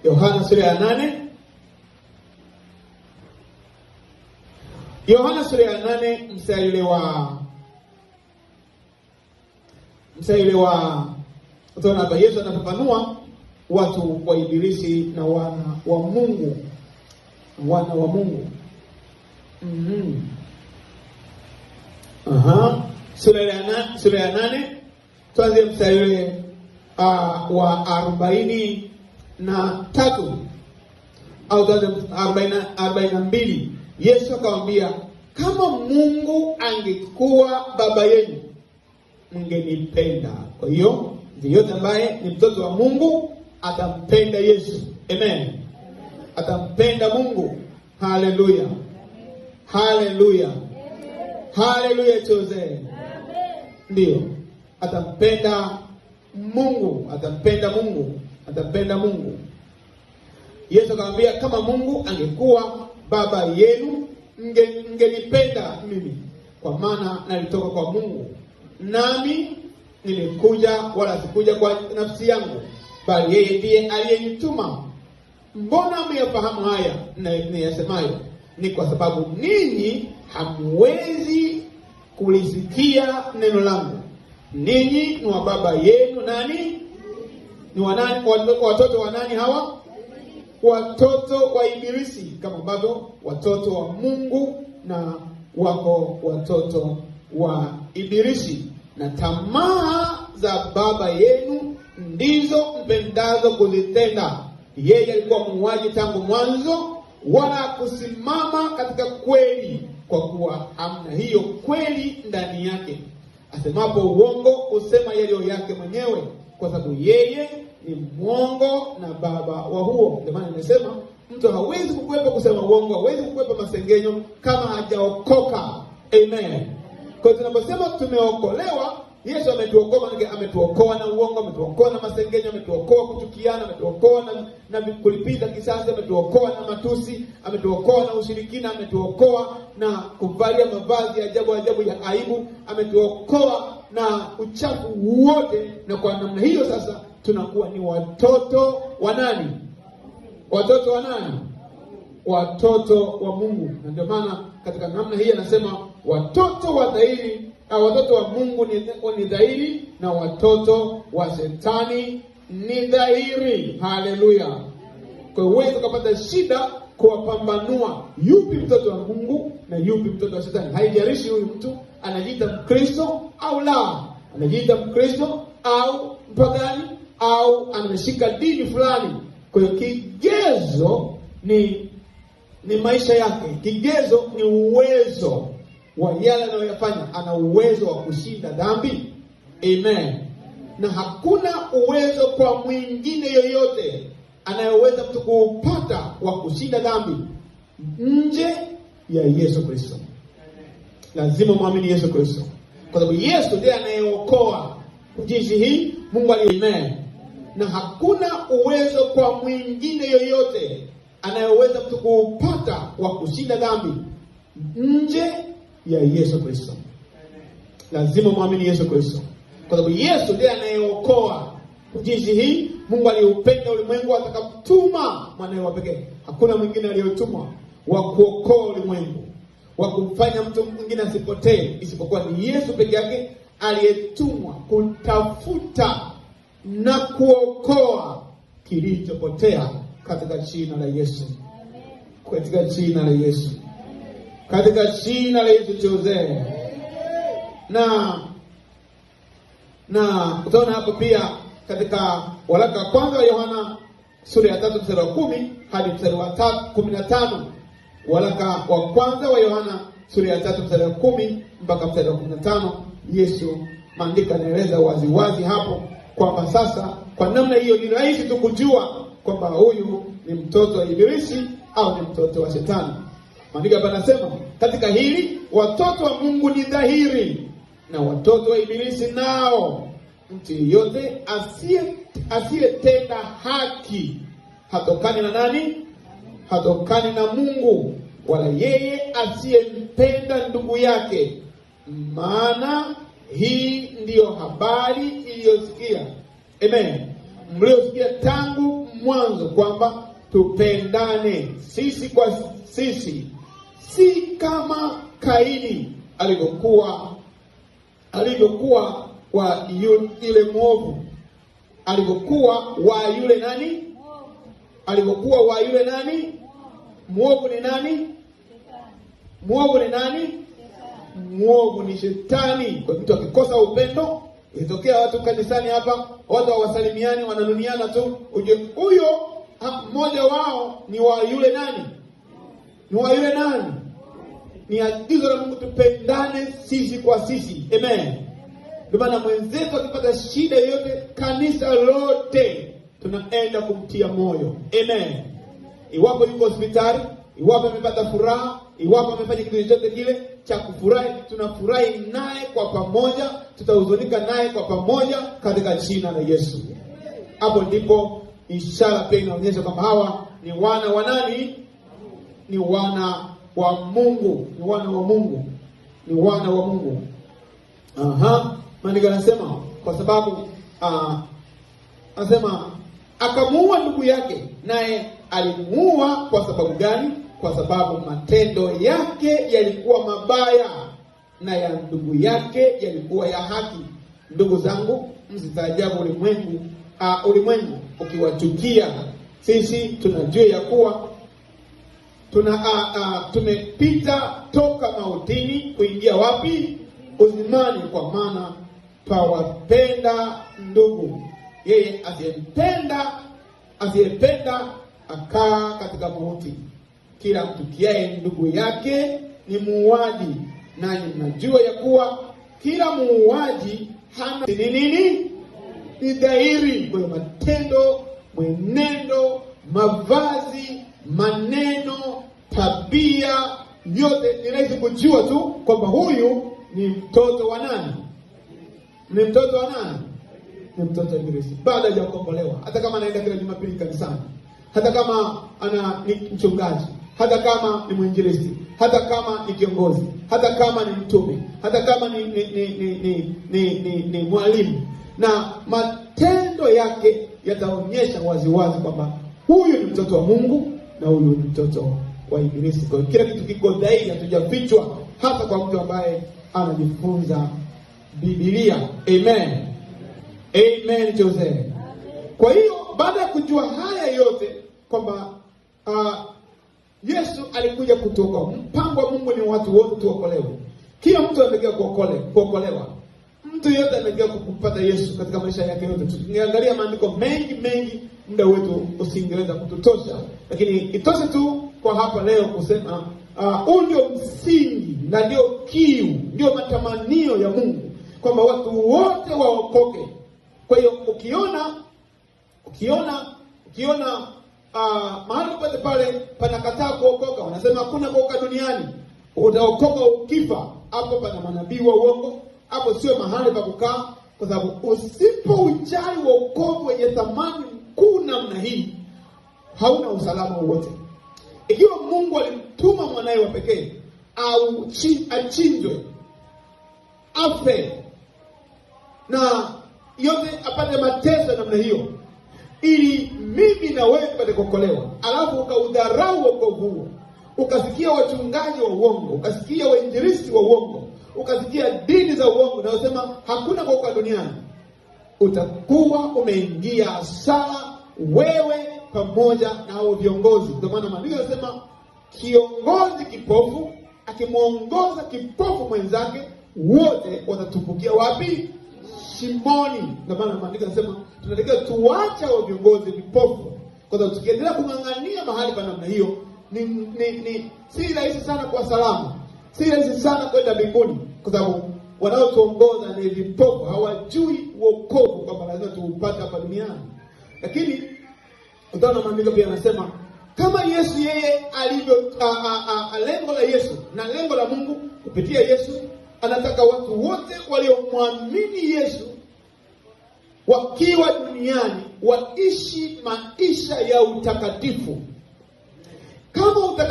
Yohana sura ya 8. Yohana sura ya 8 mstari wa utaona hapa Yesu anafafanua watu wa Ibilisi na wana wa Mungu. Wana wa Mungu. Sura ya 8 tuanze mstari wa 43 au 42. Yesu akamwambia, kama Mungu angekuwa baba yenu mngenipenda. Kwa hiyo yeyote ambaye ni mtoto wa Mungu atampenda Yesu. Amen. Atampenda Mungu. Haleluya. Haleluya. Haleluya choze. Ndio. Atampenda Mungu. Atampenda Mungu. Atampenda Mungu. Yesu akamwambia, kama Mungu angekuwa baba yenu mngenipenda mimi, kwa maana nalitoka kwa Mungu, nami nilikuja wala sikuja kwa nafsi yangu, bali yeye ndiye aliyenituma. Mbona myafahamu haya niyasemayo? Ni kwa sababu ninyi hamwezi kulisikia neno langu. Ninyi ni wa baba yenu nani? Ni wanani? Watoto wa nani hawa? Watoto wa Ibilisi, kama ambavyo watoto wa Mungu na wako watoto wa Ibilisi. Na tamaa za baba yenu ndizo mpendazo kuzitenda. Yeye alikuwa muuaji tangu mwanzo, wala kusimama katika kweli, kwa kuwa hamna hiyo kweli ndani yake. Asemapo uongo usema yaliyo yake mwenyewe, kwa sababu yeye ni mwongo na baba wa huo. Ndio maana nimesema mtu hawezi kukwepa kusema uongo, hawezi kukwepa masengenyo kama hajaokoka. Amen. Kwa tunaposema tumeokolewa, Yesu ametuokoa, ametuokoa na uongo, ametuokoa na masengenyo, ametuokoa kuchukiana, ametuokoa na kulipiza kisasi, ametuokoa na matusi, ametuokoa na ushirikina, ametuokoa na kuvalia mavazi ya ajabu ya aibu, ametuokoa na uchafu wote. Na kwa namna hiyo sasa tunakuwa ni watoto wa nani? Watoto wa nani? Watoto wa Mungu. Na ndio maana katika namna hii anasema watoto wa dhahiri, watoto wa Mungu ni dhahiri, na watoto wa Shetani ni dhahiri. Haleluya. Kwa hiyo wewe ukapata shida kuwapambanua yupi mtoto wa Mungu na yupi mtoto wa Shetani. Haijalishi huyu mtu anajiita Mkristo au la, anajiita Mkristo au mpagani au anashika dini fulani. Kwa hiyo kigezo ni maisha yake. Kigezo ni uwezo wa yale anayoyafanya. Ana uwezo wa kushinda dhambi. Amen. Na hakuna uwezo kwa mwingine yoyote anayeweza mtu kuupata wa kushinda dhambi nje ya Yesu Kristo. Lazima muamini Yesu Kristo, kwa sababu Yesu ndiye anayeokoa. Jinsi hii Mungu Amen. Na hakuna uwezo kwa mwingine yoyote anayeweza mtu kuupata wa kushinda dhambi nje ya Yesu Kristo. Lazima muamini Yesu Kristo, kwa sababu Yesu ndiye anayeokoa. Jinsi hii Mungu aliupenda ulimwengu atakapotuma mwanae wa pekee. Hakuna mwingine aliyotumwa wa kuokoa ulimwengu, wa kumfanya mtu mwingine asipotee, isipokuwa ni Yesu pekee yake aliyetumwa kutafuta na kuokoa kilichopotea, katika jina la Yesu. Katika jina la Yesu. Katika jina la Yesu Jose. Na utaona hapo pia katika waraka wa kwanza wa Yohana sura ya 3 mstari wa 10 hadi mstari wa 15. Waraka wa kwanza wa Yohana sura ya 3 mstari wa 10 mpaka mstari wa 15. Yesu, maandiko yanaeleza wazi hapo kwamba sasa kwa namna hiyo ni rahisi tu kujua kwamba huyu ni mtoto wa Ibilisi au ni mtoto wa Shetani. Maandiko yanasema katika hili watoto wa Mungu ni dhahiri, na watoto wa Ibilisi nao. Mtu yeyote asiyetenda haki hatokani na nani? Hatokani na Mungu, wala yeye asiyempenda ndugu yake. Maana hii ndiyo habari iliyosikia. Amen. Mliosikia tangu mwanzo kwamba tupendane sisi kwa sisi, si kama Kaini alivyokuwa wa yule mwovu. Alivyokuwa wa yule nani? Alivyokuwa wa yule nani? Mwovu ni nani? Mwovu ni nani? Mwovu ni Shetani. Kwa mtu akikosa upendo, itokea watu kanisani hapa, watu hawasalimiani, wananuniana tu, uje huyo mmoja wao ni wa yule nani? Ni wa yule nani? Ni agizo la Mungu tupendane sisi kwa sisi. Amen. Ndio maana mwenzetu akipata shida yoyote, kanisa lote tunaenda kumtia moyo. Amen. Iwapo yuko hospitali, iwapo amepata furaha, iwapo amefanya kitu chochote kile cha kufurahi, tunafurahi naye kwa pamoja, tutahuzunika naye kwa pamoja katika jina la Yesu. Hapo ndipo ishara pia inaonyesha kwamba hawa ni wana wa nani? Ni wana wa Mungu, ni wana wa Mungu, ni wana wa Mungu. Maandiko yanasema kwa sababu anasema akamuua ndugu yake, naye alimuua kwa sababu gani? Kwa sababu matendo yake yalikuwa mabaya na ya ndugu yake yalikuwa ya haki. Ndugu zangu, msitaajabu ulimwengu ukiwachukia. Sisi tunajua ya kuwa tumepita toka mautini kuingia wapi? Uzimani, kwa maana twawapenda ndugu. Yeye asiyependa akaa katika mauti. Kila mtukiaye ndugu yake ni muuaji, nanyi mnajua ya kuwa kila muuaji hana nini? Ni dhahiri. Kwa matendo, mwenendo, mavazi, maneno, tabia, yote ni rahisi kujua tu kwamba huyu ni mtoto wa nani? Ni mtoto wa nani? Ni mtoto wa Ibilisi. Baada ya kukombolewa, hata kama anaenda kila Jumapili kanisani, hata kama ni mchungaji, hata kama ni mwinjilisti, hata kama ni kiongozi, hata kama ni mtume, hata kama ni mwalimu, na matendo yake yataonyesha waziwazi kwamba huyu ni mtoto wa Mungu na huyu ni mtoto wa Ibilisi. Kwa hiyo kila kitu kiko dhahiri, hatujafichwa, hata kwa mtu ambaye anajifunza Biblia. Amen. Amen Jose. Kwa hiyo baada ya kujua haya yote kwamba Yesu alikuja kutoka, mpango wa Mungu ni watu wote tuokolewe. Kila mtu anatakiwa kuokolewa. Mtu yote anatakiwa kupata Yesu katika maisha yake yote. Tungeangalia maandiko mengi, muda wetu usingeweza kututosha. Lakini itoshe tu kwa hapa leo kusema huu ndio msingi na ndio kiu, ndio matamanio ya Mungu kwamba watu wote waokoke. Kwa hiyo ukiona mahali pote pale panakataa kuokoka, wanasema hakuna kuokoka duniani, utaokoka ukifa, hapo pana manabii wa uongo, hapo sio mahali pa kukaa. Kwa sababu usipoujali wokovu wenye thamani kuu namna hii, hauna usalama wowote. Ikiwa Mungu alimtuma mwanae wa pekee au achinjwe, afe, na yote apate mateso namna hiyo, ili mimi na wewe tupate kuokolewa, alafu ukaudharau wokovu huo, ukasikia wachungaji wa uongo, ukasikia wainjilisti wa uongo, ukasikia dini za uongo na usema hakuna kuokoka duniani, utakuwa umeingia hasara wewe pamoja na hao viongozi. Ndio maana maandiko yanasema kiongozi kipofu akimuongoza kipofu mwenzake, wote watatumbukia wapi? Shimoni. Ndio maana maandiko yanasema tunatakiwa tuache hao viongozi vipofu, kwa sababu tukiendelea kung'ang'ania mahali pa namna hiyo, si rahisi sana kwa salama, si rahisi sana kwenda mbinguni, kwa sababu wanaotuongoza ni vipofu, hawajui wokovu kwamba lazima tuupate hapa duniani. Lakini utaona maandiko pia yanasema kama Yesu yeye alivyo, lengo la Yesu na lengo la Mungu kupitia Yesu, anataka watu wote waliomwamini Yesu wakiwa duniani waishi maisha ya utakatifu. Kama utakatifu